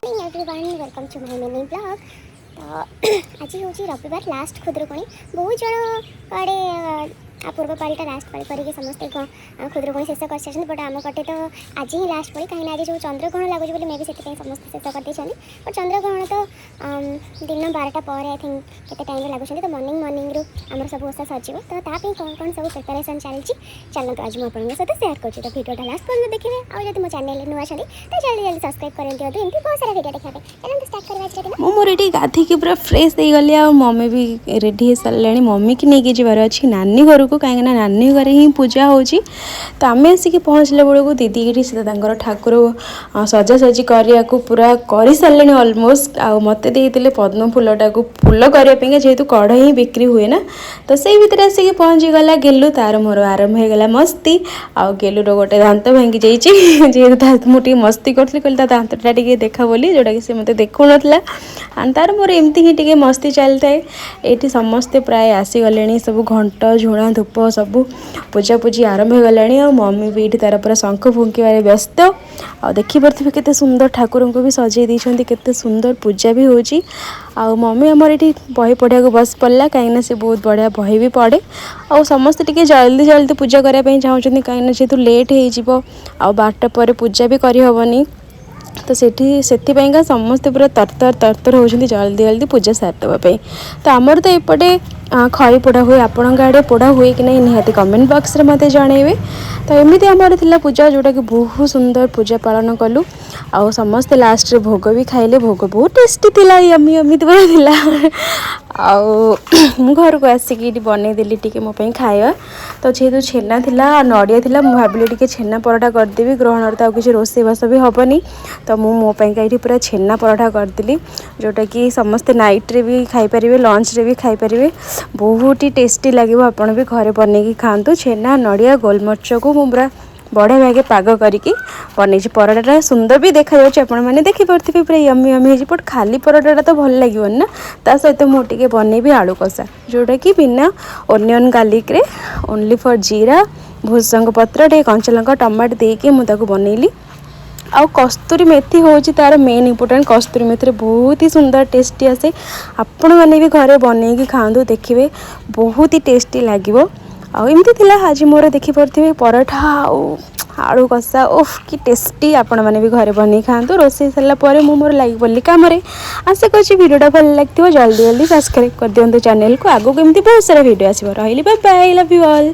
Morning everyone, welcome to my mini blog. तो आज हूँ रविवार लास्ट खुदरुकुणी। बहुत जन कड़े पूर्व पालीटा लास्ट पाली करके समस्ते खुदरुकुणी शेष कर बट आम कटे तो आज ही लास्ट पाली कहीं आज जो चंद्रग्रहण लगुच बोली मे भी से समस्त शेष कर बट चंद्रग्रहण तो दिन 12टा पर आई थिंक केते टाइम लगुच तो मॉर्निंग रु आमर सब ओसा सजिव तो तापी कौन कौन सब प्रिपरेशन चलती चलते आज मुझे सहित सेयार कर तो भिडियोटा लास्ट पर्यटन देखिए। और जब मो चैनल नुआ अच्छी तो जल्दी जल्दी सब्सक्राइब कर दिखाते एमती बहुत सारा भिडियो देखा चलते स्टार्ट करवा। मोर ये गाधीकी पूरा फ्रेश हो गली आ मम्मी भी रेडी हो सारे मम्मी की नहीं जबार अच्छी नानी घर को कहीं नानी घर ही पूजा होची। तो आम आसिक पहुँचला बेलू दीदी से ठाकुर सजासजी करने को पूरा कर सारे अलमोस्ट आ मत देते पद्म फूलटा को फूल करने जेहेतु कढ़ ही बिक्री हुए ना तो से भितर आसिक पहुँची गला गेलु तार मोर आरंभ हो गला मस्ती आ गेलुर गोटे दांत भांगी जाइए जेहेतु मुझे मस्ती करी कहली दांतटा टे देखा बोली जोटा कि मत देखु ना तार मोर एमती ही टे मस्ती चलता है। ये समस्ते प्राय आसीगले सब घंट झुणा धूप सब पूजा पूजी आरंभ हो गलानी आ मम्मी भी ये तार पूरा शंख फुंकिबार व्यस्त आ देखिपे केते सुंदर ठाकुर को भी सजई देते केते सुंदर पूजा भी होची। आ मम्मी आमर ये बही पढ़ा को बस पड़ा कहीं से बहुत बढ़िया बही भी पढ़े आ समस्ते टिके जल्दी जल्दी पूजा करने चाहते कहीं जेहेतु लेट हो 12टा पर पूजा भी करहबनी तो से समस्ते पूरा तरतर होती जल्दी जल्दी पूजा सारदेवाई। तो आमर तो एपटे खरी पोड़ा हुए आपण आड़े पोड़ा हुए कि नहीं निहाती कमेंट बॉक्स रे मते जणेबे। तो एमती आमर थिला पूजा जोटा कि बहुत सुंदर पूजा पालन कलु आ समस्ते लास्ट रे भोग भी खाइले भोग बहुत टेस्टी थिला यम्मी यम्मी थिला मु घर को आसिक बनईदेली टी मो खाଇବା। तो जेहेतु छेना थिला नड़िया थिला मु भाविली टी छेना पराठा करदेवी ग्रहण तो किसी रोषेईबास भी हेनी तो मु मो ये पूरा छेना पराठा करदेली जोटा कि समस्ते नाइट रे भी खाईपारे लंच रे भी खाईपारे बहुत ही टेस्टी लगे। आपण भी घरे बनई खातु छेना नड़िया गोलमरीच को मु पूरा बढ़िया भागे पाग करके बन पराठा सुंदर भी देखा मैंने देखिपे पूरा यम्मी यम्मी बट खाली पराठा तो भल लगे ना ता सहित मुझे बनईबी आलू कषा जोटा कि बिना ओनियन गार्लिक रे ओनली फॉर जीरा भूसंग पत्र टे कंचा लंका टमाटो देके मुझे बनईली। आ कस्तूरी मेथी हूँ तार मेन इम्पोर्टेंट कस्तूरी मेथी बहुत ही सुंदर टेस्टी आसे आपण मैंने भी घरे बनई खातु देखिए बहुत ही टेस्टी लगे। आमती आज मोर देखिपे पराठा आलू कषा ओफ कि टेस्टी आपण मैंने भी घरे बनई खातु रोषे सारापर मोर लगी पड़ी कम आशा कर भिडियोटा भल लगे जल्दी जल्दी सब्सक्राइब कर दिखाँ चैनल को आगो एमती बहुत सारा भिडियो आसो रही bye bye love you all.